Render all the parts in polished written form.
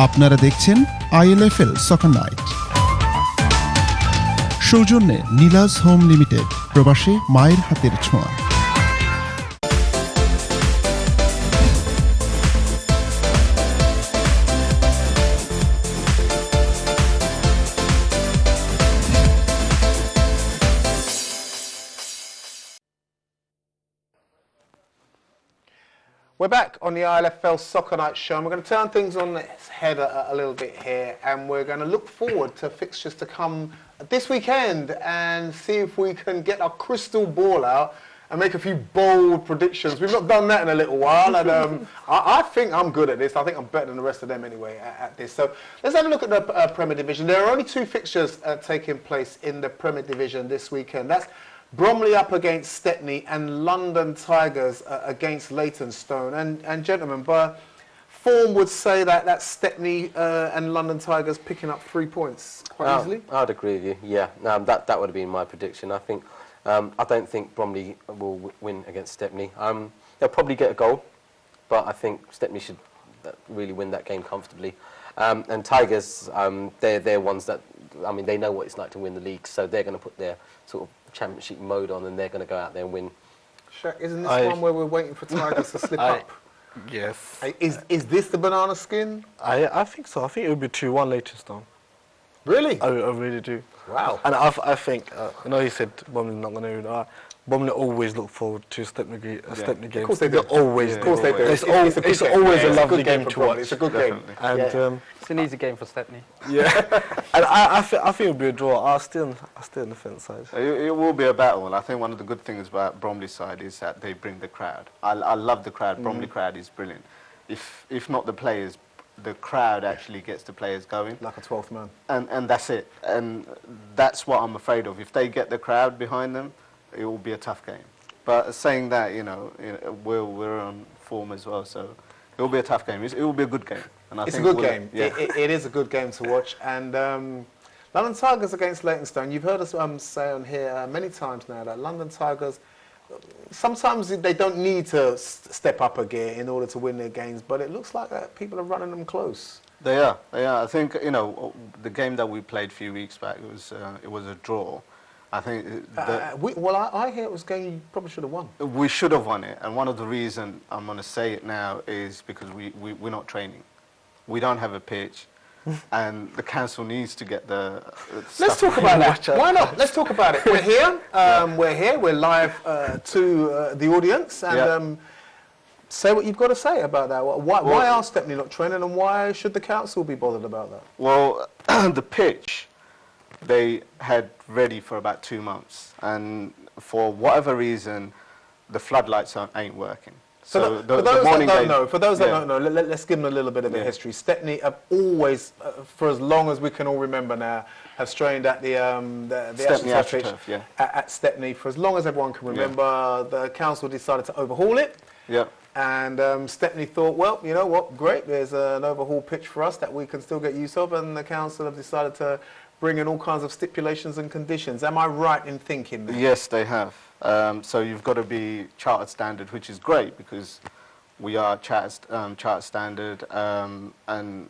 আপনারা দেখছেন ILFL সকার night. সৌজন্যে নীলাজ হোম লিমিটেড, প্রবাসে মায়ের হাতের ছোঁয়া। We're back on the ILFL Soccer Night show, and we're going to turn things on its head a little bit here, and we're going to look forward to fixtures to come this weekend and see if we can get our crystal ball out and make a few bold predictions. We've not done that in a little while, and I think I'm good at this. I think I'm better than the rest of them anyway at this. So let's have a look at the Premier Division. There are only two fixtures taking place in the Premier Division this weekend. That's Bromley up against Stepney and London Tigers against Leytonstone. And gentlemen, by form would say that Stepney and London Tigers picking up 3 points quite easily. I'd agree with you. Yeah, that would have been my prediction. I think I don't think Bromley will win against Stepney. They'll probably get a goal, but I think Stepney should really win that game comfortably. And Tigers, they're ones that, I mean, they know what it's like to win the league, so they're going to put their sort of championship mode on, and they're going to go out there and win. Shaq, isn't this one where we're waiting for Tigers to slip up? Yes. Is this the banana skin? I think so. I think it would be 2-1 Leytonstone. Really? I really do. Wow. And I think, I know you said Bromley's not going to win. Bromley always look forward to Stepney games. Of course they do. Always. Of course they do. It's always a lovely game to watch. It's a good game. And it's an easy game for Stepney. Yeah. And I think it'll be a draw. I still on the fence side. It will be a battle, and I think one of the good things about Bromley's side is that they bring the crowd. I love the crowd. Bromley crowd is brilliant. If not the players, the crowd actually gets the players going. Like a 12th man. And that's it. And that's what I'm afraid of. If they get the crowd behind them, it will be a tough game. But saying that, we're on form as well, so it will be a tough game. It will be a good game. And I it's think a good game. Yeah. It is a good game to watch. And London Tigers against Leytonstone. You've heard us say on here many times now that London Tigers, sometimes they don't need to step up a gear in order to win their games, but it looks like people are running them close. They are. I think, the game that we played a few weeks back, it was a draw. I think I hear it was a game you probably should have won. We should have won it, and one of the reasons I'm going to say it now is because we're not training. We don't have a pitch, and the council needs to get the Let's talk about that. Why not? Let's talk about it. We're here. We're live to the audience, and say what you've got to say about that. Why are Stepney not training, and why should the council be bothered about that? Well, the pitch they had ready for about 2 months, and for whatever reason, the floodlights ain't working. So for those that don't know, let's give them a little bit of a history. Stepney have always, for as long as we can all remember now, have strained at the Stepney AstroTurf pitch at Stepney for as long as everyone can remember. The council decided to overhaul it. Yeah. And Stepney thought, well, you know what, great, there's an overhaul pitch for us that we can still get use of, and the council have decided to bring in all kinds of stipulations and conditions. Am I right in thinking that? Yes, they have. So you've got to be chartered standard, which is great because we are chartered standard, and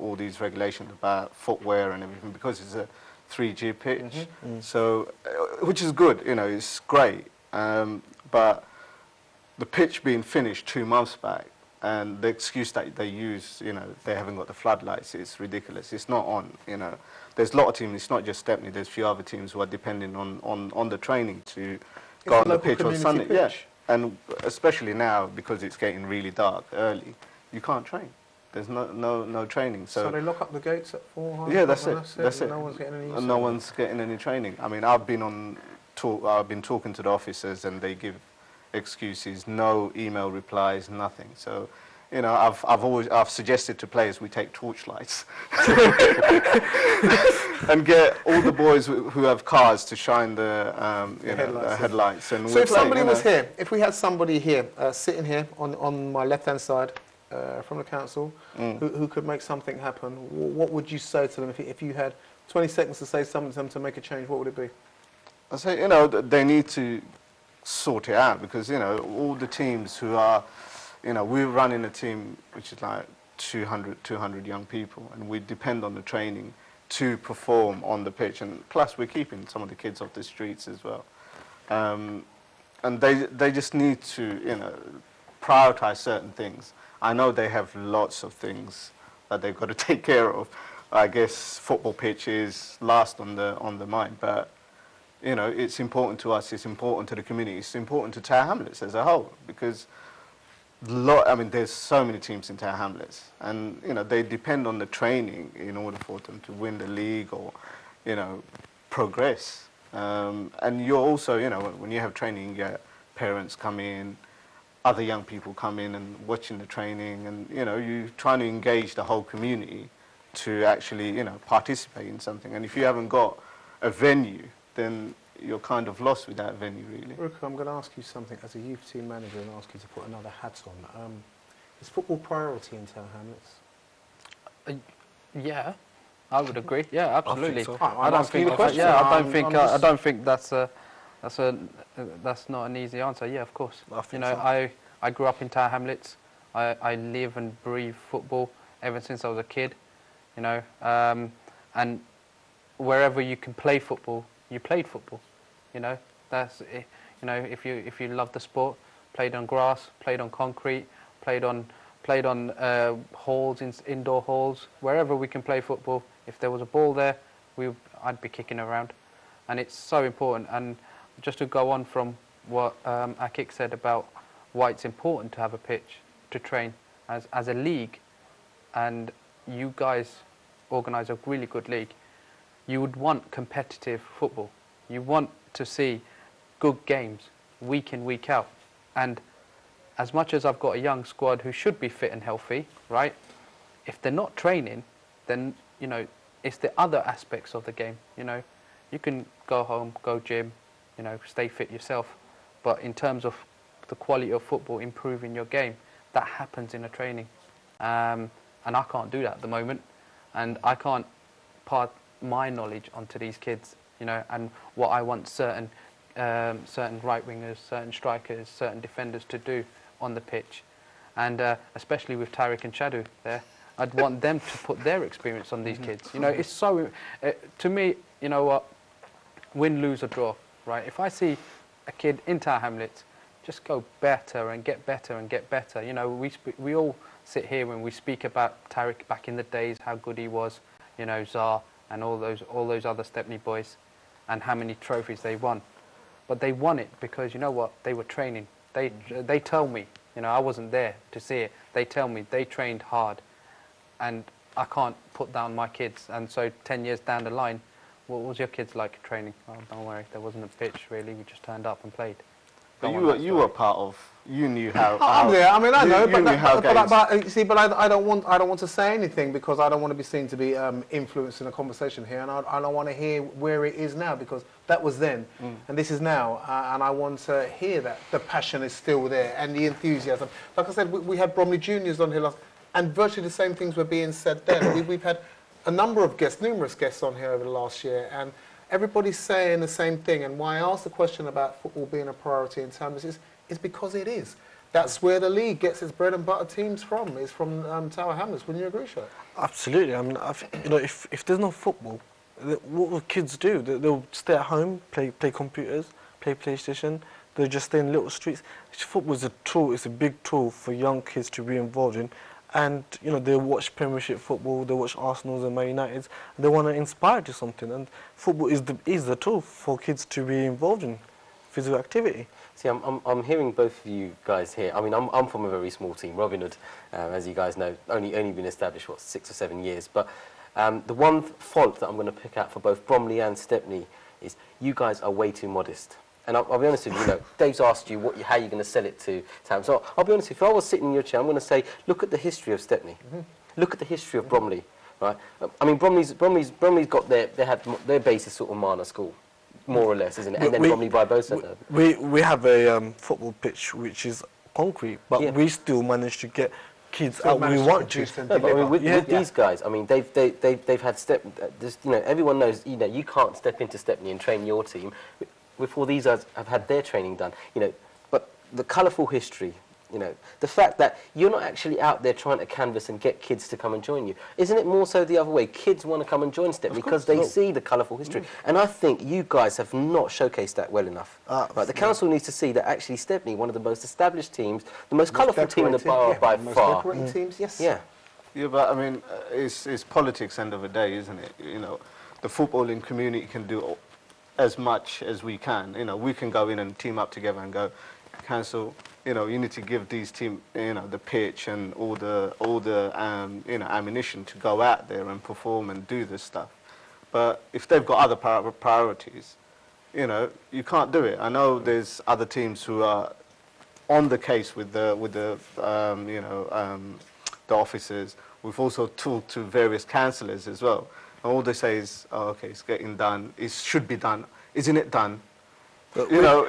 all these regulations about footwear and everything, because it's a 3G pitch. So, which is good, it's great. But the pitch being finished 2 months back, and the excuse that they use, they haven't got the floodlights, it's ridiculous. It's not on, There's a lot of teams, it's not just Stepney, there's a few other teams who are depending on the training to go on the pitch on Sunday. Yeah, and especially now, because it's getting really dark early, you can't train. There's no training. So they lock up the gates at 4:30? Yeah, that's it. No one's getting any use. No one's getting any training. I mean, I've been talking to the officers, and they give excuses, no email replies, nothing. So, I've suggested to players we take torchlights and get all the boys who have cars to shine the headlights. And so if somebody was here, if we had somebody here sitting here on my left-hand side from the council who could make something happen, what would you say to them if you had 20 seconds to say something to them to make a change? What would it be? I say, they need to sort it out, because all the teams who are, we're running a team which is like 200 young people, and we depend on the training to perform on the pitch. And plus, we're keeping some of the kids off the streets as well. And they just need to, you know, prioritize certain things. I know they have lots of things that they've got to take care of. I guess football pitch is last on the mind, but you know, it's important to us, it's important to the community, it's important to Tower Hamlets as a whole, because I mean, there's so many teams in Tower Hamlets, and you know, they depend on the training in order for them to win the league or, you know, progress. And you're also, you know, when you have training, you get parents come in, other young people come in and watching the training, and you know, you're trying to engage the whole community to actually, you know, participate in something. And if you haven't got a venue, then you're kind of lost with that venue, really. Ruka, I'm going to ask you something as a youth team manager and ask you to put another hat on. Is football priority in Tower Hamlets? Yeah, I would agree. Yeah, absolutely. so. I'm asking you the question. Yeah, I I'm don't think that's not an easy answer. Yeah, of course. I think You know, so. I grew up in Tower Hamlets. I live and breathe football ever since I was a kid. You know, and wherever you can play football, you played football. You know, that's it. You know, if you love the sport, played on grass, played on concrete, played on halls, indoor halls, wherever we can play football. If there was a ball there, I'd be kicking around, and it's so important. And just to go on from what Akik said about why it's important to have a pitch to train as a league, and you guys organise a really good league. You would want competitive football. You want to see good games week in, week out. And as much as I've got a young squad who should be fit and healthy, right? If they're not training, then, you know, it's the other aspects of the game. You know, you can go home, go gym, you know, stay fit yourself. But in terms of the quality of football, improving your game, that happens in a training. And I can't do that at the moment. And I can't part my knowledge onto these kids, you know, and what I want certain right wingers, certain strikers, certain defenders to do on the pitch, and especially with Tariq and Shadu there, I'd want them to put their experience on these kids. You know, it's so to me, you know what, win, lose or draw, right? If I see a kid in Tower Hamlets just go better and get better and get better, you know, we all sit here when we speak about Tariq back in the days, how good he was, you know, Zar and all those other Stepney boys, and how many trophies they won. But they won it because, you know what, they were training. They tell me, you know, I wasn't there to see it. They tell me they trained hard, and I can't put down my kids. And so 10 years down the line, what was your kids like training? Oh, don't worry, there wasn't a pitch really. We just turned up and played. But you were part of. You knew how. I'm there. I mean, I know, you knew how games. but you see, but I don't want to say anything because I don't want to be seen to be influencing the conversation here, and I don't want to hear where it is now because that was then, and this is now, and I want to hear that the passion is still there and the enthusiasm. Like I said, we had Bromley Juniors on here last, and virtually the same things were being said then. We've had a number of guests, numerous guests on here over the last year, and everybody's saying the same thing. And why I asked the question about football being a priority in Tower Hamlets is because it is. That's where the league gets its bread and butter teams from. It's from Tower Hamlets. Wouldn't you agree, Shay? Absolutely. I mean, you know, if there's no football, what will kids do? They'll stay at home, play computers, play PlayStation. They'll just stay in little streets. Football is a tool. It's a big tool for young kids to be involved in. And, you know, they watch Premiership football, they watch Arsenal's and Man United's, and they want to inspire to something. And football is the tool for kids to be involved in physical activity. See, I'm hearing both of you guys here. I mean, I'm from a very small team, Robin Hood, as you guys know, only been established, what, 6 or 7 years. But the one fault that I'm going to pick out for both Bromley and Stepney is you guys are way too modest. And I'll be honest with you, Dave's asked you how you're going to sell it to Tam. So I'll be honest, if I was sitting in your chair, I'm going to say, look at the history of Stepney. Look at the history of Bromley, right? I mean, Bromley's got they had their basis sort of Mana School, more or less, isn't it? And then Bromley Barbosa. We have a football pitch which is concrete, but we still manage to get kids out we want to. No, but I mean, with these guys, I mean, they've had everyone knows, you can't step into Stepney and train your team before these guys have had their training done, but the colourful history You know, the fact that you're not actually out there trying to canvass and get kids to come and join you. Isn't it more so the other way? Kids want to come and join Stepney because they see the colourful history. And I think you guys have not showcased that well enough. Right, the council needs to see that actually Stepney, one of the most established teams, the most colourful team in the borough by far. Most teams, yes. Yeah. Yeah, but I mean, it's politics end of the day, isn't it? You know, the footballing community can do as much as we can. You know, we can go in and team up together and go, council, you know, you need to give these team, you know, the pitch and all the you know, ammunition to go out there and perform and do this stuff. But if they've got other priorities, you know, you can't do it. I know there's other teams who are on the case with the you know, the officers. We've also talked to various councillors as well. And all they say is, oh, okay, it's getting done. It should be done. Isn't it done? You know,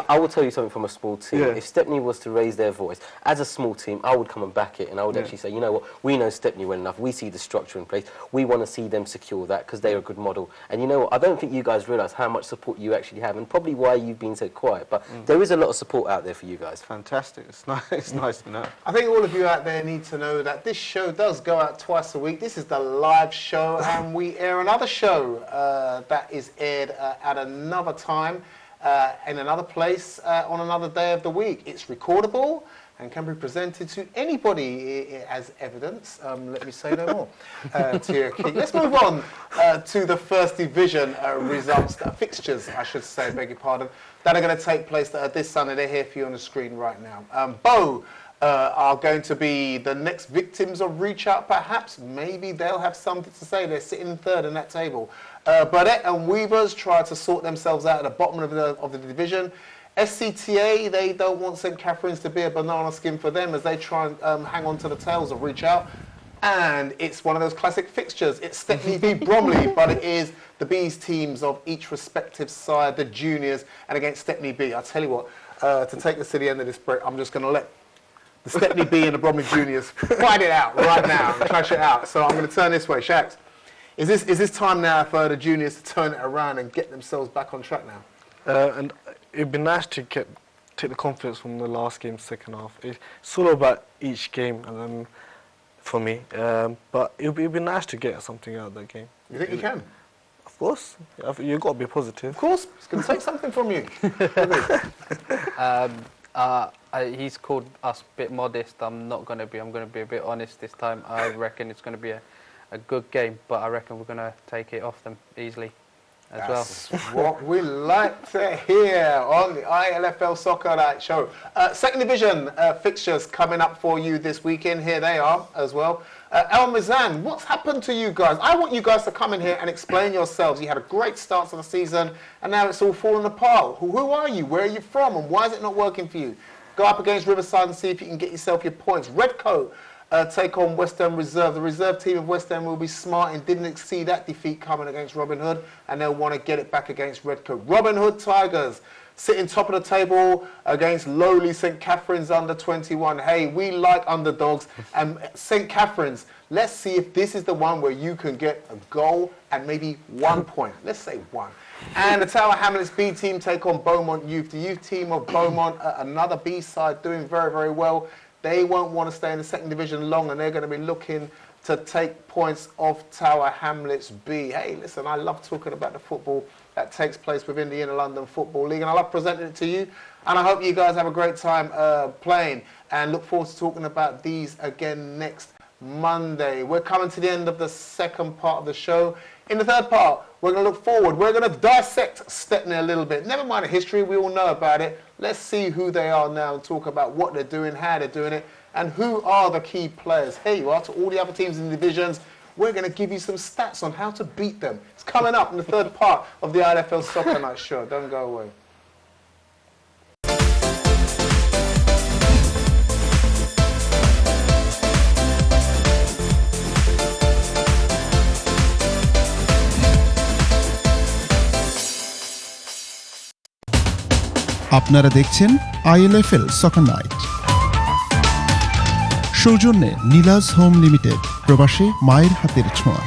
I will tell you something from a small team. Yeah. If Stepney was to raise their voice, as a small team, I would come and back it, and I would actually say, you know what, we know Stepney well enough, we see the structure in place, we want to see them secure that because they're a good model. And you know what, I don't think you guys realise how much support you actually have, and probably why you've been so quiet, but there is a lot of support out there for you guys. Fantastic. It's nice to know. I think all of you out there need to know that this show does go out twice a week. This is the live show, and we air another show that is aired at another time. In another place on another day of the week. It's recordable and can be presented to anybody as evidence. Let me say no more. Tia King. Let's move on to the First Division results, fixtures, I should say, beg your pardon, that are going to take place this Sunday. They're here for you on the screen right now. Bow are going to be the next victims of reach out, perhaps. Maybe they'll have something to say. They're sitting third in that table. Burdett and Weavers try to sort themselves out at the bottom of the division. SCTA, they don't want St Catherine's to be a banana skin for them as they try and hang on to the tails of reach out. And it's one of those classic fixtures. It's Stepney v Bromley, but it is the B's teams of each respective side, the juniors, and against Stepney B. I'll tell you what, to take us to the end of this break, I'm just going to let the Stepney B and the Bromley juniors fight it out right now and clash it out. So I'm going to turn this way. Shax, is this time now for the juniors to turn it around and get themselves back on track now? And it'd be nice to take the confidence from the last game, second half. It's all about each game, and then for me. But it'd be nice to get something out of that game. You think you can? Of course. You've got to be positive. Of course. It's going to take something from you. He's called us a bit modest. I'm going to be a bit honest this time. I reckon it's going to be a good game, but I reckon we're going to take it off them easily as That's what we like to hear on the ILFL Soccer Night Show. Second Division fixtures coming up for you this weekend. Here they are as well. El Mizan, what's happened to you guys? I want you guys to come in here and explain yourselves. You had a great start to the season, and now it's all falling apart. Who are you? Where are you from? And why is it not working for you? Go up against Riverside and see if you can get yourself your points. Redcoat take on West End Reserve. The reserve team of West End will be smart and didn't see that defeat coming against Robin Hood, and they'll want to get it back against Redcoat. Robin Hood Tigers sitting top of the table against lowly St Catherine's under 21. Hey, we like underdogs, and St Catherine's, let's see if this is the one where you can get a goal and maybe 1 point. Let's say one. And the Tower Hamlets B team take on Beaumont Youth. The youth team of Beaumont, another B side, doing very, very well. They won't want to stay in the second division long, and they're going to be looking to take points off Tower Hamlets B. Hey, listen, I love talking about the football that takes place within the Inner London Football League, and I love presenting it to you. And I hope you guys have a great time playing, and look forward to talking about these again next Monday. We're coming to the end of the second part of the show. In the third part, we're going to look forward. We're going to dissect Stepney a little bit. Never mind the history, we all know about it. Let's see who they are now and talk about what they're doing, how they're doing it, and who are the key players. Here you are, to all the other teams in the divisions. We're going to give you some stats on how to beat them. It's coming up in the third part of the ILFL Soccer Night Show. Don't go away. আপনারা দেখছেন ILFL Soccer Night। সৌজন্যে Nilaj home limited, প্রবাসে মায়ের হাতের ছোঁয়া।